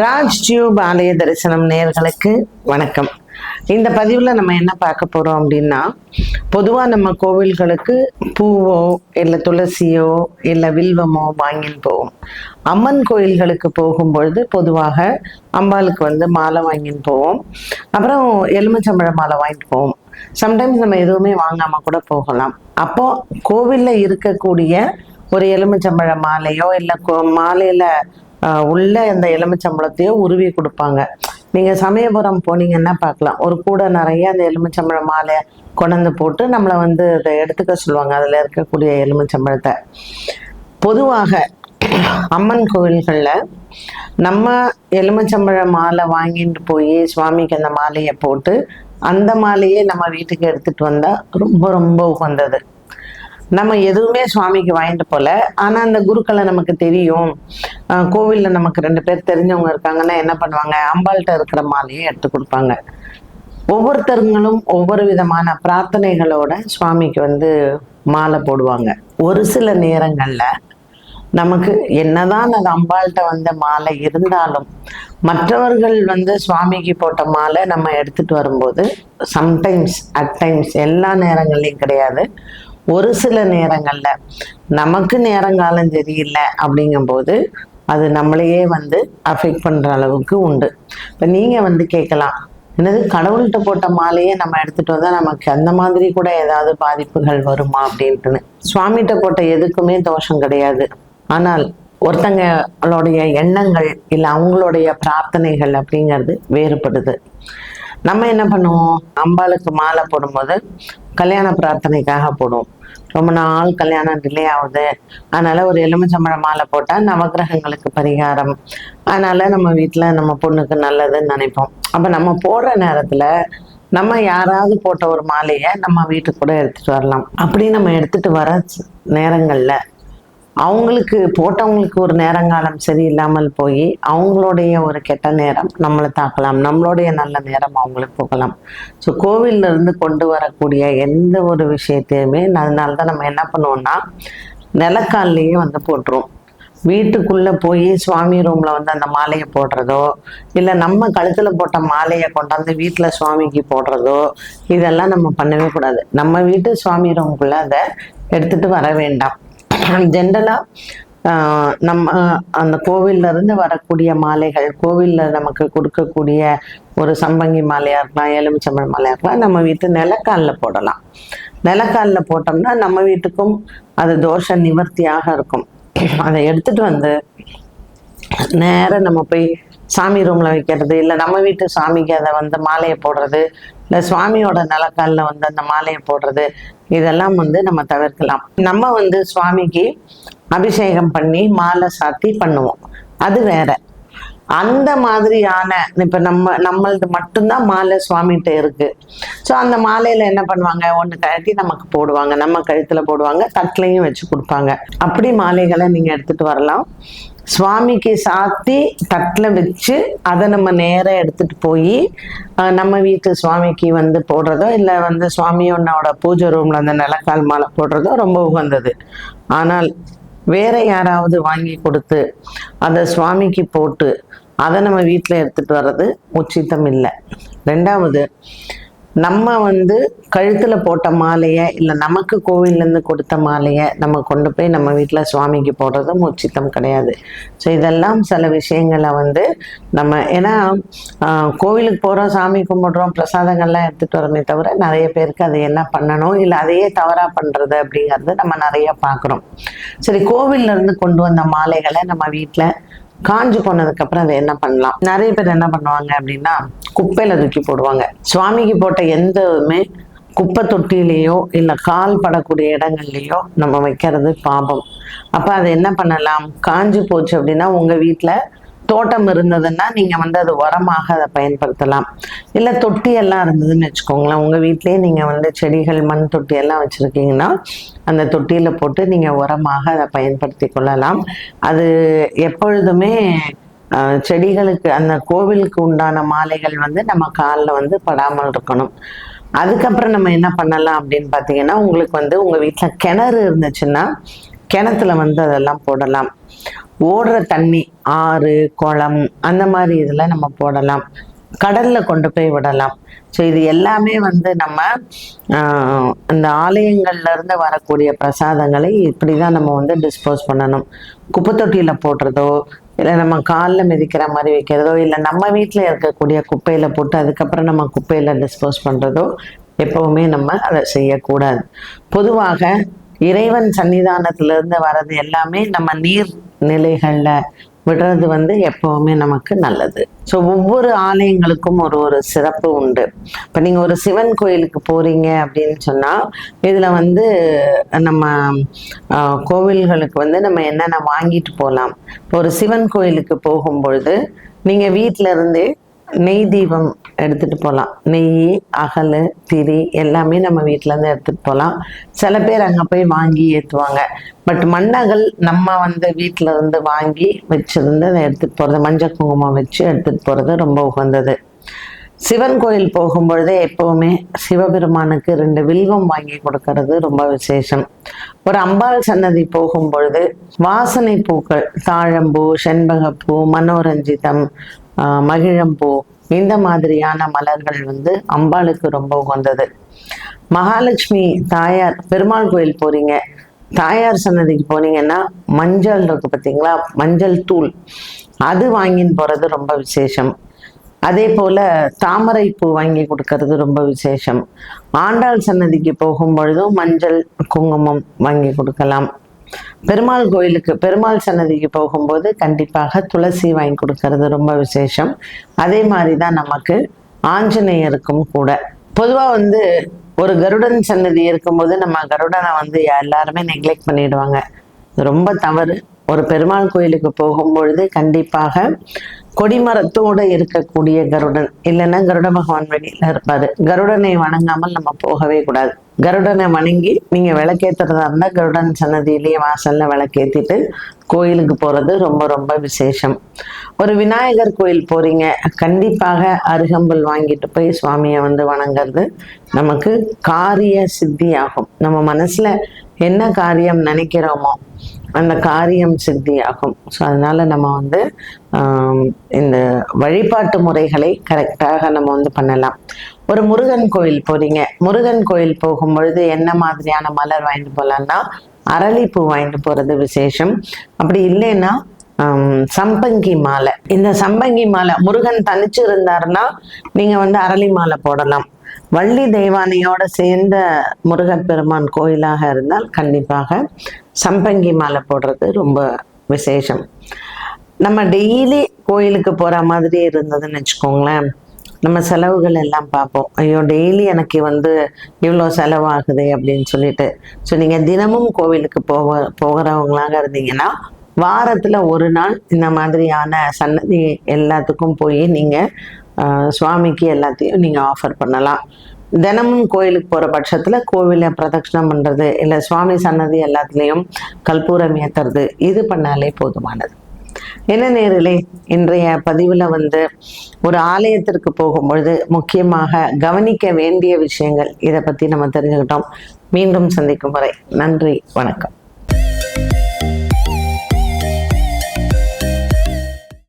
Raj tube ஆலய தரிசனம் நேயர்களுக்கு வணக்கம். இந்த பதிவுல நம்ம என்ன பார்க்க போறோம் அப்படின்னா, பொதுவா நம்ம கோவில்களுக்கு பூவோ இல்ல துளசியோ இல்ல வில்வமோ வாங்கின்னு போவோம். அம்மன் கோயில்களுக்கு போகும்பொழுது பொதுவாக அம்பாளுக்கு மாலை வாங்கின்னு போவோம். அப்புறம் எலுமிச்சம்பழ மாலை வாங்கிட்டு போவோம். சம்டைம்ஸ் நம்ம எதுவுமே வாங்காம கூட போகலாம். அப்போ கோவில்ல இருக்கக்கூடிய ஒரு எலுமிச்சம்பழ மாலையோ இல்ல மாலையில உள்ள இந்த எலுமிச்சம்பழத்தையோ உருவி கொடுப்பாங்க. நீங்க சமயபுரம் போனீங்கன்னா பார்க்கலாம், ஒரு கூடை நிறைய அந்த எலுமிச்சம்பழ மாலையை கொண்டு போட்டு நம்மளை அதை எடுத்துக்க சொல்லுவாங்க, அதுல இருக்கக்கூடிய எலுமிச்சம்பழத்தை. பொதுவாக அம்மன் கோவில்கள்ல நம்ம எலுமிச்சம்பழ மாலை வாங்கிட்டு போய் சுவாமிக்கு அந்த மாலையை போட்டு அந்த மாலையே நம்ம வீட்டுக்கு எடுத்துட்டு வந்தா ரொம்ப ரொம்ப உகந்தது. நம்ம எதுவுமே சுவாமிக்கு வாங்கிட்டு போல, ஆனா அந்த குருக்களை நமக்கு தெரியும், கோவில்ல நமக்கு 2 பேர் தெரிஞ்சவங்க இருக்காங்கன்னா என்ன பண்ணுவாங்க, அம்பாள்கிட்ட இருக்கிற மாலையை எடுத்து கொடுப்பாங்க. ஒவ்வொருத்தருங்களும் ஒவ்வொரு விதமான பிரார்த்தனைகளோட சுவாமிக்கு மாலை போடுவாங்க. ஒரு சில நேரங்கள்ல நமக்கு என்னதான் அது அம்பாள்கிட்ட மாலை இருந்தாலும் மற்றவர்கள் சுவாமிக்கு போட்ட மாலை நம்ம எடுத்துட்டு வரும்போது சம்டைம்ஸ் அட்டைம்ஸ் எல்லா நேரங்கள்லையும் கிடையாது, ஒரு சில நேரங்கள்ல நமக்கு நேரங்காலம் சரியில்லை அப்படிங்கும்போது அது நம்மளையே அஃபெக்ட் பண்ற அளவுக்கு உண்டு. இப்ப நீங்க கேட்கலாம், என்னது கடவுள்கிட்ட போட்ட மாலையே நம்ம எடுத்துட்டு வந்தா நமக்கு அந்த மாதிரி கூட ஏதாவது பாதிப்புகள் வருமா அப்படின்ட்டுன்னு. சுவாமிகிட்ட போட்ட எதுக்குமே தோஷம் கிடையாது. ஆனால் ஒருத்தங்களுடைய எண்ணங்கள் இல்ல அவங்களுடைய பிரார்த்தனைகள் அப்படிங்கிறது வேறுபடுது. நம்ம என்ன பண்ணுவோம், அம்பாளுக்கு மாலை போடும்போது கல்யாண பிரார்த்தனைக்காக போடுவோம். ரொம்ப நாள் கல்யாணம் டிலே ஆகுது, அதனால ஒரு எலுமிச்சம்பழ மாலை போட்டா நவகிரகங்களுக்கு பரிகாரம், அதனால நம்ம வீட்டுல நம்ம பொண்ணுக்கு நல்லதுன்னு நினைப்போம். அப்ப நம்ம போடுற நேரத்துல நம்ம யாராவது போட்ட ஒரு மாலையை நம்ம வீட்டுக்கு கூட எடுத்துட்டு வரலாம். அப்படி நம்ம எடுத்துட்டு வர நேரங்கள்ல அவங்களுக்கு போட்டவங்களுக்கு ஒரு நேரங்காலம் சரியில்லாமல் போய் அவங்களுடைய ஒரு கெட்ட நேரம் நம்மளை தாக்கலாம், நம்மளுடைய நல்ல நேரம் அவங்களுக்கு போகலாம். ஸோ கோவில்ல இருந்து கொண்டு வரக்கூடிய எந்த ஒரு விஷயத்தையுமே அதனாலதான் நம்ம என்ன பண்ணுவோம்னா நிலக்கால்லையே போட்டுருவோம். வீட்டுக்குள்ள போய் சுவாமி ரூம்ல அந்த மாலையை போடுறதோ இல்ல நம்ம கழுத்துல போட்ட மாலையை கொண்டாந்து வீட்டுல சுவாமிக்கு போடுறதோ இதெல்லாம் நம்ம பண்ணவே கூடாது. நம்ம வீட்டு சுவாமி ரூம்குள்ள அதை எடுத்துட்டு வர வேண்டாம். ஜென்ரலா நம்ம அந்த கோவில்ல இருந்து வரக்கூடிய மாலைகள், கோவில்ல நமக்கு கொடுக்கக்கூடிய ஒரு சம்பங்கி மாலையா இருக்கலாம், எலுமிச்சம்பழ மாலையா இருக்கலாம், நம்ம வீட்டு நிலக்கால்ல போடலாம். நிலக்கால்ல போட்டோம்னா நம்ம வீட்டுக்கும் அது தோஷ நிவர்த்தியாக இருக்கும். அதை எடுத்துட்டு நேரம் நம்ம போய் சாமி ரூம்ல வைக்கிறது இல்ல நம்ம வீட்டு சாமிக்கு அதை மாலையை போடுறது இல்ல சுவாமியோட நிலக்கால்ல அந்த மாலையை போடுறது இதெல்லாம் நம்ம தவிர்க்கலாம். நம்ம சுவாமிக்கு அபிஷேகம் பண்ணி மாலை சாத்தி பண்ணுவோம், அது வேற. அந்த மாதிரியான இப்ப நம்மளது மட்டும்தான் மாலை சுவாமிகிட்ட இருக்கு. ஸோ அந்த மாலையில என்ன பண்ணுவாங்க, ஒண்ணு கழட்டி நமக்கு போடுவாங்க, நம்ம கழுத்துல போடுவாங்க, தட்டுலையும் வச்சு கொடுப்பாங்க. அப்படி மாலைகளை நீங்க எடுத்துட்டு வரலாம். சுவாமிக்கு சாத்தி தட்டில் வச்சு அதை நம்ம நேரம் எடுத்துட்டு போய் நம்ம வீட்டு சுவாமிக்கு போடுறதோ இல்லை சுவாமியோட பூஜை ரூம்ல அந்த நிலக்கால் மாலை போடுறதோ ரொம்ப உகந்தது. ஆனால் வேற யாராவது வாங்கி கொடுத்து அதை சுவாமிக்கு போட்டு அதை நம்ம வீட்டில் எடுத்துட்டு வர்றது உச்சிதம் இல்லை. 2வது, நம்ம கழுத்துல போட்ட மாலையை இல்லை நமக்கு கோவில்ல இருந்து கொடுத்த மாலையை நம்ம கொண்டு போய் நம்ம வீட்டுல சுவாமிக்கு போடுறதும் உச்சிதம் கிடையாது. ஸோ இதெல்லாம் சில விஷயங்களை நம்ம ஏன்னா கோவிலுக்கு போறோம், சாமி கும்பிடுறோம், பிரசாதங்கள்லாம் எடுத்துட்டு வரமே தவிர நிறைய பேருக்கு அதை என்ன பண்ணணும் இல்லை அதையே தவறா பண்றது அப்படிங்கறது நம்ம நிறைய பார்க்குறோம். சரி, கோவில்ல இருந்து கொண்டு வந்த மாலைகளை நம்ம வீட்டுல காஞ்சு போனதுக்கு அப்புறம் அதை என்ன பண்ணலாம், நிறைய பேர் என்ன பண்ணுவாங்க அப்படின்னா குப்பையில தூக்கி போடுவாங்க. சுவாமிக்கு போட்ட எந்தவுமே குப்பை தொட்டிலேயோ இல்ல கால் படக்கூடிய இடங்கள்லயோ நம்ம வைக்கிறது பாபம். அப்ப அதை என்ன பண்ணலாம், காஞ்சு போச்சு அப்படின்னா உங்க வீட்டுல தோட்டம் இருந்ததுன்னா நீங்க அது உரமாக அதை பயன்படுத்தலாம். இல்ல தொட்டி எல்லாம் இருந்ததுன்னு வச்சுக்கோங்களேன், உங்க வீட்லயே நீங்க செடிகள் மண் தொட்டி எல்லாம் வச்சிருக்கீங்கன்னா அந்த தொட்டியில போட்டு நீங்க உரமாக அதை பயன்படுத்தி கொள்ளலாம். அது எப்பொழுதுமே செடிகளுக்கு அந்த கோவிலுக்கு உண்டான மாலைகள் நம்ம காலில் படாமல் இருக்கணும். அதுக்கப்புறம் நம்ம என்ன பண்ணலாம் அப்படின்னு பார்த்தீங்கன்னா, உங்களுக்கு உங்க வீட்டில் கிணறு இருந்துச்சுன்னா கிணத்துல வந்து அதெல்லாம் போடலாம். ஓடுற தண்ணி, ஆறு, குளம், அந்த மாதிரி இதில் நம்ம போடலாம். கடல்ல கொண்டு போய் விடலாம். ஸோ இது எல்லாமே வந்து நம்ம இந்த ஆலயங்கள்ல இருந்து வரக்கூடிய பிரசாதங்களை இப்படிதான் நம்ம வந்து டிஸ்போஸ் பண்ணணும். குப்பை தொட்டியில போடுறதோ, இல்லை நம்ம காலில் மிதிக்கிற மாதிரி வைக்கிறதோ, இல்லை நம்ம வீட்டில் இருக்கக்கூடிய குப்பையில போட்டு அதுக்கப்புறம் நம்ம குப்பையில டிஸ்போஸ் பண்றதோ எப்பவுமே நம்ம அதை செய்யக்கூடாது. பொதுவாக இறைவன் சன்னிதானத்திலிருந்து வர்றது எல்லாமே நம்ம நீர் நிலைகள்ல விடுறது வந்து எப்பவுமே நமக்கு நல்லது. ஸோ ஒவ்வொரு ஆலயங்களுக்கும் ஒரு ஒரு சிறப்பு உண்டு. இப்போ நீங்கள் ஒரு சிவன் கோயிலுக்கு போறீங்க அப்படின்னு சொன்னால், இதில் வந்து நம்ம கோவில்களுக்கு வந்து நம்ம என்னென்ன வாங்கிட்டு போகலாம். ஒரு சிவன் கோயிலுக்கு போகும்பொழுது நீங்கள் வீட்டில இருந்தே நெய் தீபம் எடுத்துட்டு போகலாம். நெய், அகல், திரி எல்லாமே நம்ம வீட்டில இருந்து எடுத்துட்டு போகலாம். சில பேர் அங்கே போய் வாங்கி ஏற்றுவாங்க. பட் மண்ணகல் நம்ம வந்து வீட்டில இருந்து வாங்கி வச்சிருந்து அதை எடுத்துட்டு போகிறது, மஞ்சள் குங்குமம் வச்சு எடுத்துட்டு போகிறது ரொம்ப உகந்தது. சிவன் கோயில் போகும்பொழுதே எப்பவுமே சிவபெருமானுக்கு 2 வில்வம் வாங்கி கொடுக்கறது ரொம்ப விசேஷம். ஒரு அம்பாள் சன்னதி போகும்பொழுது வாசனை பூக்கள், தாழம்பூ, செண்பகப்பூ, மனோரஞ்சிதம், மகிழம்பூ, இந்த மாதிரியான மலர்கள் வந்து அம்பாளுக்கு ரொம்ப உகந்தது. மகாலட்சுமி தாயார் பெருமாள் கோயில் போறீங்க, தாயார் சன்னதிக்கு போனீங்கன்னா மஞ்சள் இருக்கு பார்த்தீங்களா, மஞ்சள் தூள், அது வாங்கின்னு போறது ரொம்ப விசேஷம். அதே போல தாமரை பூ வாங்கி கொடுக்கறது ரொம்ப விசேஷம். ஆண்டாள் சன்னதிக்கு போகும் பொழுதும் மஞ்சள் குங்குமம் வாங்கி கொடுக்கலாம். பெருமாள் கோயிலுக்கு, பெருமாள் சன்னதிக்கு போகும்போது கண்டிப்பாக துளசி வாங்கி கொடுக்கறது ரொம்ப விசேஷம். அதே மாதிரிதான் நமக்கு ஆஞ்சநேயருக்கும் கூட. பொதுவா வந்து ஒரு கருடன் சன்னதி இருக்கும்போது நம்ம கருடனை வந்து எல்லாருமே நெக்லெக்ட் பண்ணிடுவாங்க. ரொம்ப தவறு. ஒரு பெருமாள் கோயிலுக்கு போகும்பொழுது கண்டிப்பாக கொடிமரத்தோடு இருக்கக்கூடிய கருடன், இல்லைன்னா கருட பகவான் வெளியில இருப்பாரு. கருடனை வணங்காமல் நம்ம போகவே கூடாது. கருடனை வணங்கி நீங்க விளக்கேத்துறதா இருந்தா கருடன் சன்னதியிலேயே வாசல்ல விளக்கேத்திட்டு கோயிலுக்கு போறது ரொம்ப ரொம்ப விசேஷம். ஒரு விநாயகர் கோயில் போறீங்க, கண்டிப்பாக அருகம்புல் வாங்கிட்டு போய் சுவாமியை வந்து வணங்குறது நமக்கு காரிய சித்தி ஆகும். நம்ம மனசுல என்ன காரியம் நினைக்கிறோமோ அந்த காரியம் சித்தி ஆகும். ஸோ அதனால நம்ம வந்து இந்த வழிபாட்டு முறைகளை கரெக்டாக நம்ம வந்து பண்ணலாம். ஒரு முருகன் கோயில் போறீங்க, முருகன் கோயில் போகும்பொழுது என்ன மாதிரியான மலர் வாங்கிட்டு போகலான்னா அரளிப்பூ வாங்கிட்டு போறது விசேஷம். அப்படி இல்லைன்னா சம்பங்கி மாலை. இந்த சம்பங்கி மாலை முருகன் தனிச்சு இருந்தாருன்னா நீங்க வந்து அரளி மாலை போடலாம். வள்ளி தெய்வானையோட சேர்ந்த முருகப்பெருமான் கோயிலாக இருந்தால் கண்டிப்பாக சம்பங்கி மாலை போடுறது ரொம்ப விசேஷம். நம்ம டெய்லி கோயிலுக்கு போற மாதிரி இருந்ததுன்னு வச்சுக்கோங்களேன், நம்ம செலவுகள் எல்லாம் பார்ப்போம். ஐயோ டெய்லி எனக்கு வந்து இவ்வளோ செலவாகுது அப்படின்னு சொல்லிட்டு. ஸோ நீங்கள் தினமும் கோவிலுக்கு போகிறவங்களாக இருந்தீங்கன்னா வாரத்தில் ஒரு நாள் இந்த மாதிரியான சன்னதி எல்லாத்துக்கும் போய் நீங்கள் சுவாமிக்கு எல்லாத்தையும் நீங்கள் ஆஃபர் பண்ணலாம். தினமும் கோயிலுக்கு போகிற பட்சத்தில் கோவிலை பிரதட்சணம் பண்ணுறது, இல்லை சுவாமி சன்னதி எல்லாத்துலேயும் கற்பூரம் ஏற்றுறது, இது பண்ணாலே போதுமானது. என்ன நேயர்களே, இன்றைய பதிவில் வந்து ஒரு ஆலயத்திற்கு போகும்பொழுது முக்கியமாக கவனிக்க வேண்டிய விஷயங்கள், இதை பற்றி நம்ம தெரிஞ்சுக்கிட்டோம். மீண்டும் சந்திக்கும் வரை நன்றி, வணக்கம்.